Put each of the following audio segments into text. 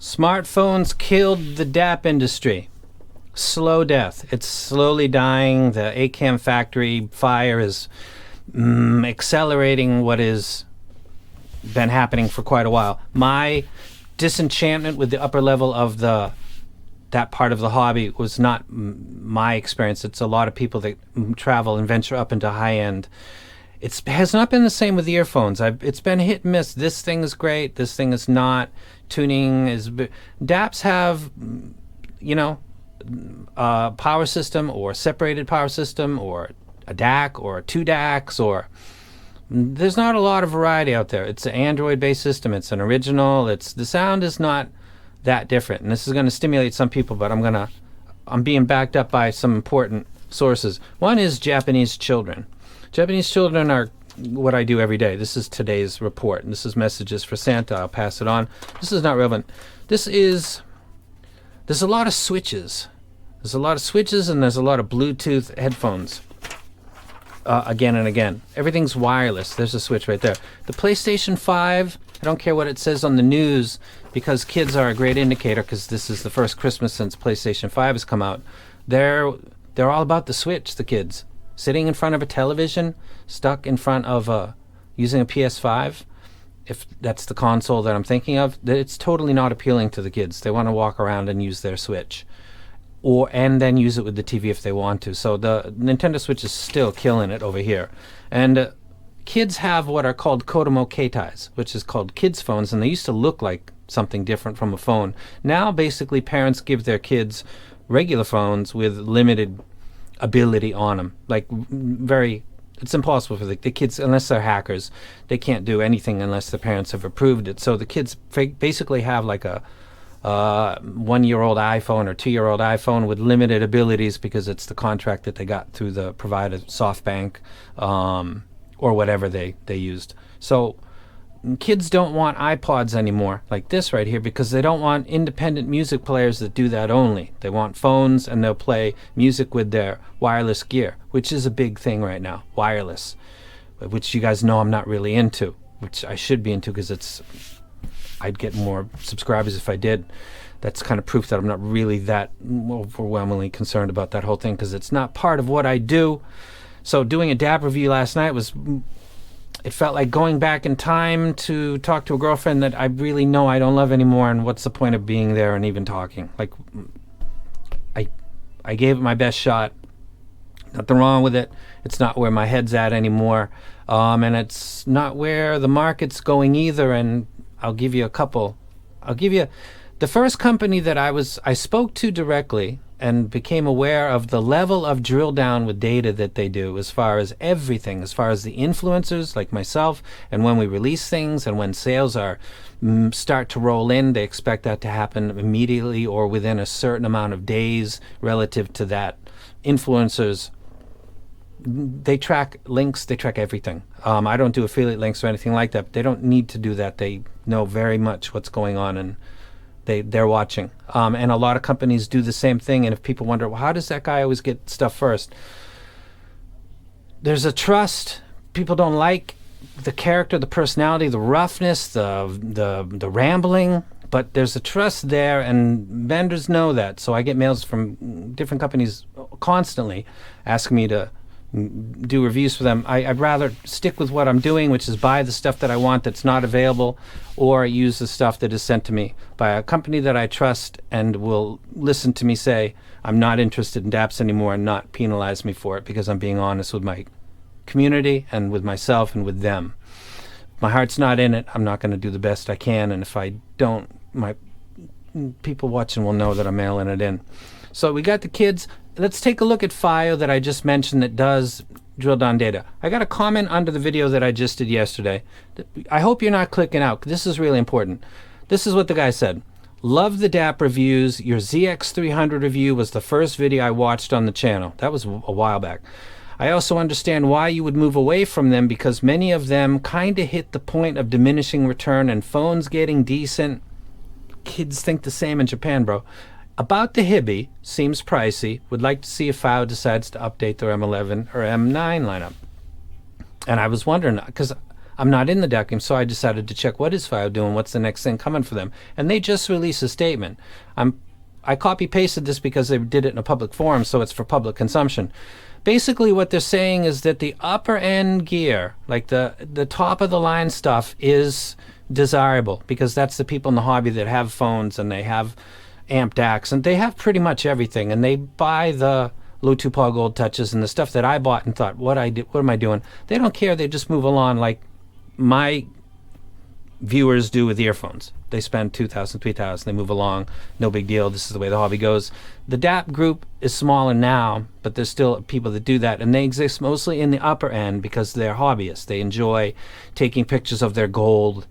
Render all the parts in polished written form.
Smartphones killed the DAP industry. Slow death. It's slowly dying. The ACAM factory fire is accelerating what has been happening for quite a while. My disenchantment with the upper level of that part of the hobby was not my experience. It's a lot of people that travel and venture up into high end. It has not been the same with the earphones. It's been hit and miss. This thing is great. This thing is not. Tuning is. DAPs have, power system or separated power system or a DAC or two DACs or. There's not a lot of variety out there. It's an Android-based system. It's an original. The sound is not that different. And this is going to stimulate some people, but I'm being backed up by some important sources. One is Japanese children. Japanese children are what I do every day. This is today's report, and this is messages for Santa. I'll pass it on. This is not relevant. There's a lot of switches. There's a lot of switches, and there's a lot of Bluetooth headphones. Again and again. Everything's wireless. There's a switch right there. The PlayStation 5, I don't care what it says on the news, because kids are a great indicator, because this is the first Christmas since PlayStation 5 has come out. They're all about the Switch, the kids. Sitting in front of a television, stuck in front of using a PS5, if that's the console that I'm thinking of, it's totally not appealing to the kids. They want to walk around and use their Switch. And then use it with the TV if they want to. So the Nintendo Switch is still killing it over here. And kids have what are called Kodomo Keitais, which is called kids' phones, and they used to look like something different from a phone. Now, basically, parents give their kids regular phones with limited ability on them. It's impossible for the kids, unless they're hackers. They can't do anything unless the parents have approved it. So the kids basically have like a 1-year-old iPhone or 2-year-old iPhone with limited abilities because it's the contract that they got through the provider, SoftBank, or whatever they used. So kids don't want iPods anymore, like this right here, because they don't want independent music players that do that only. They want phones, and they'll play music with their wireless gear, which is a big thing right now, wireless, which you guys know I'm not really into, which I should be into because I'd get more subscribers if I did. That's kind of proof that I'm not really that overwhelmingly concerned about that whole thing, because it's not part of what I do. So doing a DAP review last night it felt like going back in time to talk to a girlfriend that I really know I don't love anymore, and what's the point of being there and even talking? Like, I gave it my best shot. Nothing wrong with it. It's not where my head's at anymore, and it's not where the market's going either. And I'll give you the first company that I spoke to directly and became aware of the level of drill down with data that they do as far as everything, as far as the influencers like myself, and when we release things and when sales start to roll in, they expect that to happen immediately or within a certain amount of days relative to that. Influencers, they track links, they track everything. I don't do affiliate links or anything like that, but they don't need to do that. They know very much what's going on, and they're watching. And a lot of companies do the same thing, and if people wonder, well, how does that guy always get stuff first? There's a trust. People don't like the character, the personality, the roughness, the rambling, but there's a trust there, and vendors know that. So I get mails from different companies constantly asking me to do reviews for them. I'd rather stick with what I'm doing, which is buy the stuff that I want that's not available, or use the stuff that is sent to me by a company that I trust and will listen to me say, I'm not interested in DAPs anymore, and not penalize me for it, because I'm being honest with my community and with myself and with them. If my heart's not in it, I'm not going to do the best I can, and if I don't, my people watching will know that I'm mailing it in. So we got the kids. Let's take a look at FiiO that I just mentioned that does drill down data. I got a comment under the video that I just did yesterday. I hope you're not clicking out. This is really important. This is what the guy said. Love the DAP reviews. Your ZX300 review was the first video I watched on the channel. That was a while back. I also understand why you would move away from them, because many of them kind of hit the point of diminishing return and phones getting decent. Kids think the same in Japan, bro. About the Hibby, seems pricey. Would like to see if FiiO decides to update their M11 or M9 lineup. And I was wondering, because I'm not in the DAC game, so I decided to check what is FiiO doing, what's the next thing coming for them. And they just released a statement. I copy-pasted this because they did it in a public forum, so it's for public consumption. Basically, what they're saying is that the upper-end gear, like the top-of-the-line stuff, is desirable because that's the people in the hobby that have phones and they have amp DACs, and they have pretty much everything, and they buy the low 2-paw gold touches and the stuff that I bought and thought, what am I doing? They don't care. They just move along like my viewers do with earphones. They spend $2,000, $3,000, they move along, no big deal, this is the way the hobby goes. The DAP group is smaller now, but there's still people that do that, and they exist mostly in the upper end because they're hobbyists. They enjoy taking pictures of their gold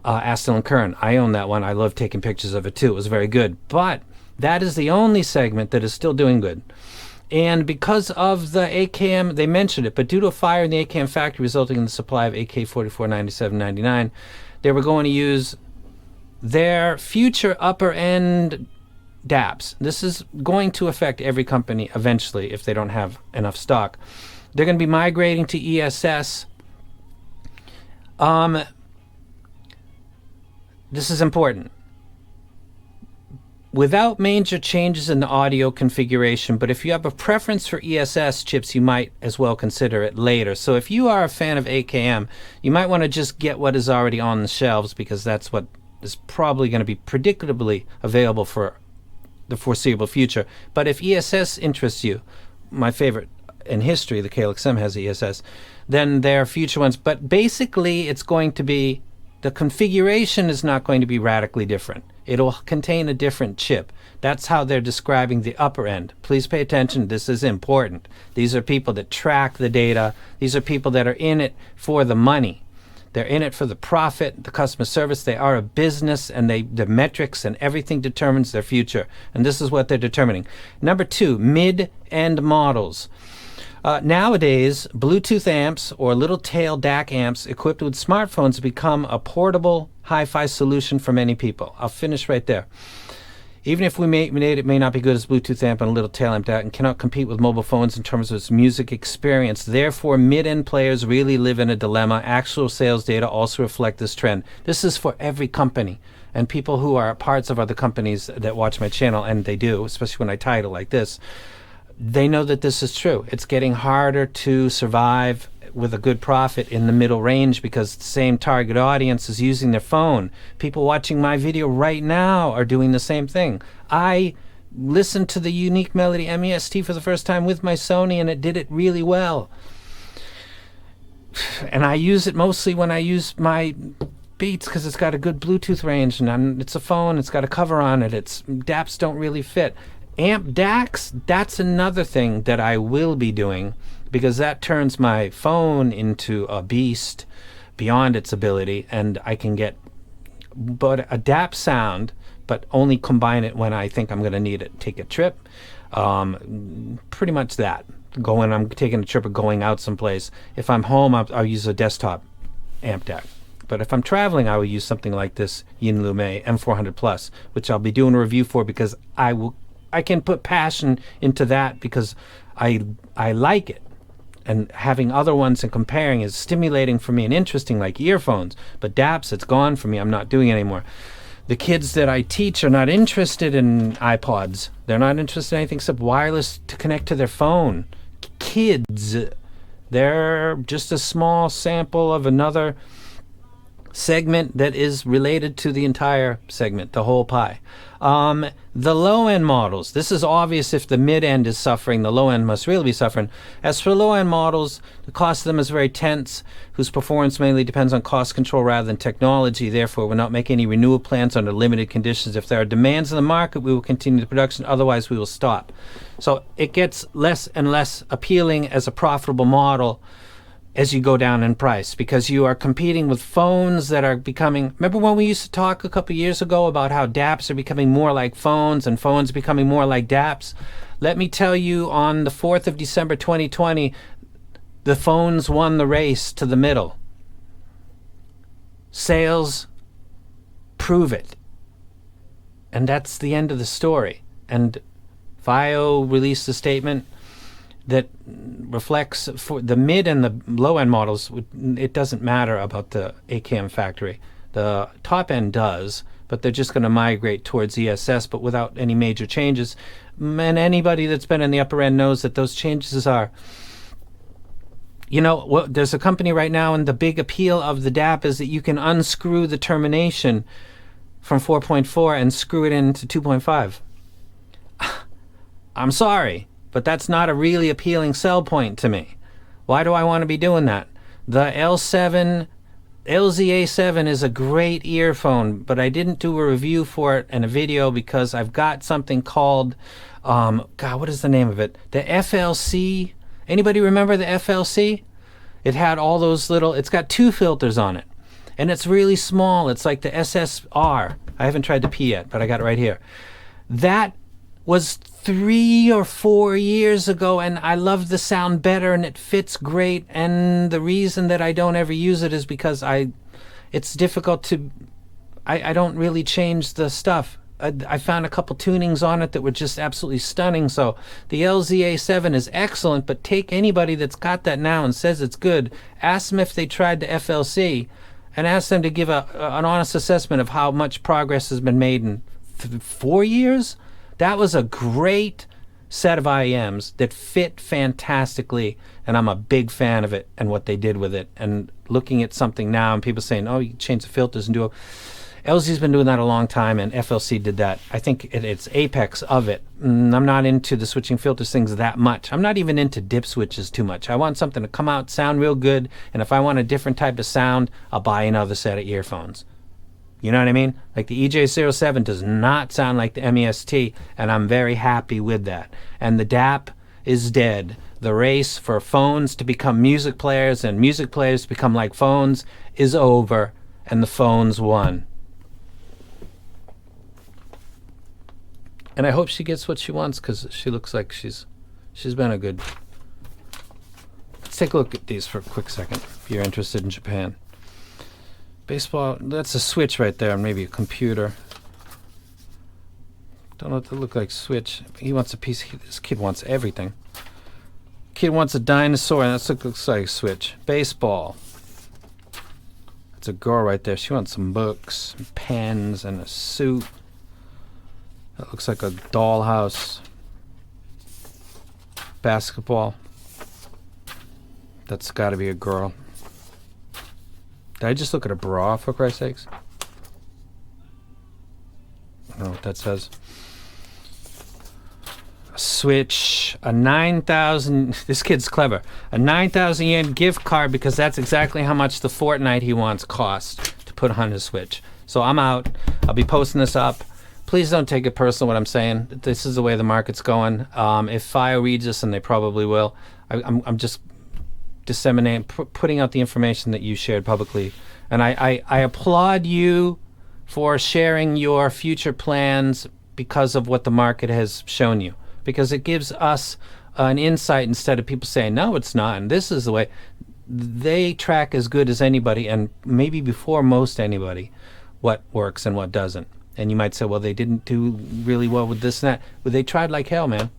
Aston and Kern. I own that one. I love taking pictures of it too. It was very good. But that is the only segment that is still doing good. And because of the AKM, they mentioned it, but due to a fire in the AKM factory resulting in the supply of AK-4497-99, they were going to use their future upper-end DAPs. This is going to affect every company eventually if they don't have enough stock. They're going to be migrating to ESS. This is important. Without major changes in the audio configuration, but if you have a preference for ESS chips, you might as well consider it later. So if you are a fan of AKM, you might want to just get what is already on the shelves because that's what is probably going to be predictably available for the foreseeable future. But if ESS interests you, my favorite in history, the KLXM has ESS, then there are future ones. But basically, it's going to be, the configuration is not going to be radically different. It'll contain a different chip. That's how they're describing the upper end. Please pay attention. This is important. These are people that track the data. These are people that are in it for the money. They're in it for the profit, the customer service. They are a business, and the metrics and everything determines their future. And this is what they're determining. Number 2, mid-end models. Nowadays, Bluetooth amps or little tail DAC amps equipped with smartphones become a portable hi-fi solution for many people. I'll finish right there. Even if we made it may not be good as Bluetooth amp and a little tail amp DAC and cannot compete with mobile phones in terms of its music experience. Therefore, mid-end players really live in a dilemma. Actual sales data also reflect this trend. This is for every company and people who are parts of other companies that watch my channel, and they do, especially when I title like this. They know that this is true. It's getting harder to survive with a good profit in the middle range because the same target audience is using their phone. People watching my video right now are doing the same thing. I listened to the Unique Melody MEST for the first time with my Sony, and it did it really well. And I use it mostly when I use my Beats because it's got a good Bluetooth range, and it's a phone, it's got a cover on it. Its DAPs don't really fit. Amp DACs, that's another thing that I will be doing because that turns my phone into a beast beyond its ability, and I can get but a DAP sound, but only combine it when I think I'm going to need it. Take a trip, pretty much that. I'm taking a trip or going out someplace. If I'm home, I'll use a desktop amp DAC. But if I'm traveling, I will use something like this Yinlume M400 Plus, which I'll be doing a review for because I can put passion into that because I like it. And having other ones and comparing is stimulating for me and interesting, like earphones. But DAPs, it's gone for me. I'm not doing it anymore. The kids that I teach are not interested in iPods. They're not interested in anything except wireless to connect to their phone. Kids, they're just a small sample of another segment that is related to the entire segment, the whole pie. The low-end models, this is obvious. If the mid-end is suffering, the low-end must really be suffering. As for low-end models, the cost of them is very tense, whose performance mainly depends on cost control rather than technology. Therefore, we'll not make any renewal plans under limited conditions. If there are demands in the market, we will continue the production. Otherwise, we will stop. So it gets less and less appealing as a profitable model as you go down in price, because you are competing with phones that are becoming... Remember when we used to talk a couple years ago about how DAPs are becoming more like phones and phones becoming more like DAPs? Let me tell you, on the 4th of December 2020, the phones won the race to the middle. Sales prove it. And that's the end of the story. And FiiO released a statement that reflects for the mid and the low end models. It doesn't matter about the AKM factory. The top end does, but they're just going to migrate towards ESS, but without any major changes. And anybody that's been in the upper end knows that those changes are, there's a company right now, and the big appeal of the DAP is that you can unscrew the termination from 4.4 and screw it into 2.5. I'm sorry, but that's not a really appealing sell point to me. Why do I want to be doing that? The LZA7 is a great earphone, but I didn't do a review for it and a video because I've got something called, what is the name of it? The FLC. Anybody remember the FLC? It had all those it's got 2 filters on it, and it's really small. It's like the SSR. I haven't tried the P yet, but I got it right here. That was 3 or 4 years ago, and I love the sound better, and it fits great. And the reason that I don't ever use it is because it's difficult to, I don't really change the stuff. I found a couple tunings on it that were just absolutely stunning. So the LZA7 is excellent, but take anybody that's got that now and says it's good, ask them if they tried the FLC, and ask them to give an honest assessment of how much progress has been made in 4 years. That was a great set of IEMs that fit fantastically, and I'm a big fan of it and what they did with it. And looking at something now and people saying, oh, you can change the filters and do it. LZ's been doing that a long time, and FLC did that. I think it's apex of it. I'm not into the switching filters things that much. I'm not even into dip switches too much. I want something to come out, sound real good, and if I want a different type of sound, I'll buy another set of earphones. You know what I mean? Like the EJ07 does not sound like the MEST, and I'm very happy with that. And the DAP is dead. The race for phones to become music players and music players to become like phones is over, and the phones won. And I hope she gets what she wants, because she looks like she's been a good... Let's take a look at these for a quick second, if you're interested in Japan. Baseball, that's a switch right there, and maybe a computer. Don't know what they look like. Switch. He wants a piece. This kid wants everything. Kid wants a dinosaur, and that looks like a switch. Baseball. That's a girl right there. She wants some books, and pens, and a suit. That looks like a dollhouse. Basketball. That's got to be a girl. Did I just look at a bra, for Christ's sakes? I don't know what that says. A switch. A 9,000... This kid's clever. A 9,000 yen gift card, because that's exactly how much the Fortnite he wants cost to put on his Switch. So I'm out. I'll be posting this up. Please don't take it personal what I'm saying. This is the way the market's going. If FiiO reads this, and they probably will, I'm just disseminating, putting out the information that you shared publicly. And I applaud you for sharing your future plans because of what the market has shown you. Because it gives us an insight instead of people saying, no, it's not, and this is the way. They track as good as anybody, and maybe before most anybody, what works and what doesn't. And you might say, well, they didn't do really well with this and that. But they tried like hell, man.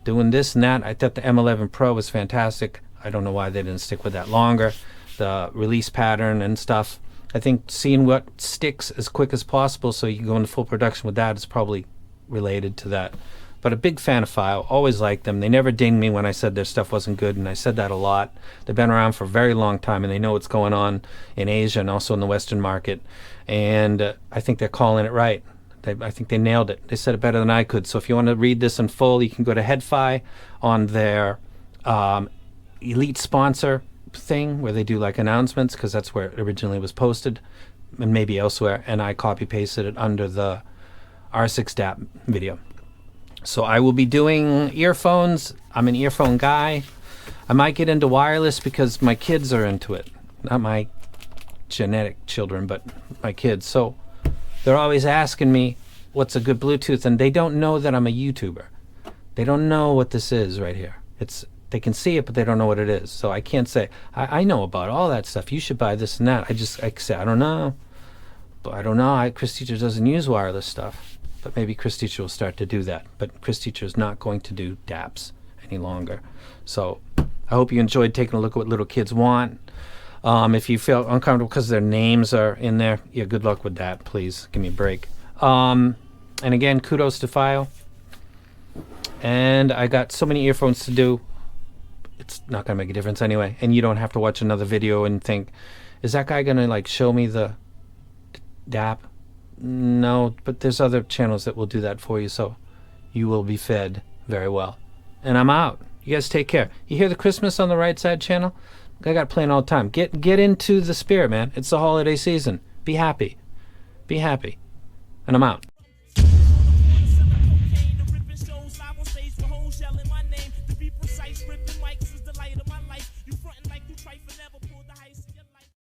Doing this and that. I thought the M11 Pro was fantastic. I don't know why they didn't stick with that longer. The release pattern and stuff. I think seeing what sticks as quick as possible so you can go into full production with that is probably related to that. But a big fan of FiiO. Always liked them. They never dinged me when I said their stuff wasn't good, and I said that a lot. They've been around for a very long time, and they know what's going on in Asia and also in the Western market. And I think they're calling it right. I think they nailed it. They said it better than I could. So if you want to read this in full, you can go to HeadFi on their elite sponsor thing where they do like announcements, because that's where it originally was posted, and maybe elsewhere. And I copy-pasted it under the R6 DAP video. So I will be doing earphones. I'm an earphone guy. I might get into wireless because my kids are into it. Not my genetic children, but my kids. So they're always asking me what's a good Bluetooth, and they don't know that I'm a YouTuber. They don't know what this is right here. They can see it, but they don't know what it is. So I can't say, I know about all that stuff. You should buy this and that. I say, I don't know. But I don't know. Chris Teacher doesn't use wireless stuff. But maybe Chris Teacher will start to do that. But Chris Teacher is not going to do DAPs any longer. So I hope you enjoyed taking a look at what little kids want. If you feel uncomfortable because their names are in there, yeah, good luck with that. Please give me a break. And again, kudos to FiiO. And I got so many earphones to do. It's not going to make a difference anyway. And you don't have to watch another video and think, is that guy going to like show me the DAP? No, but there's other channels that will do that for you. So you will be fed very well. And I'm out. You guys take care. You hear the Christmas on the right side channel? I got playing all the time. Get into the spirit, man. It's the holiday season. Be happy. Be happy. And I'm out.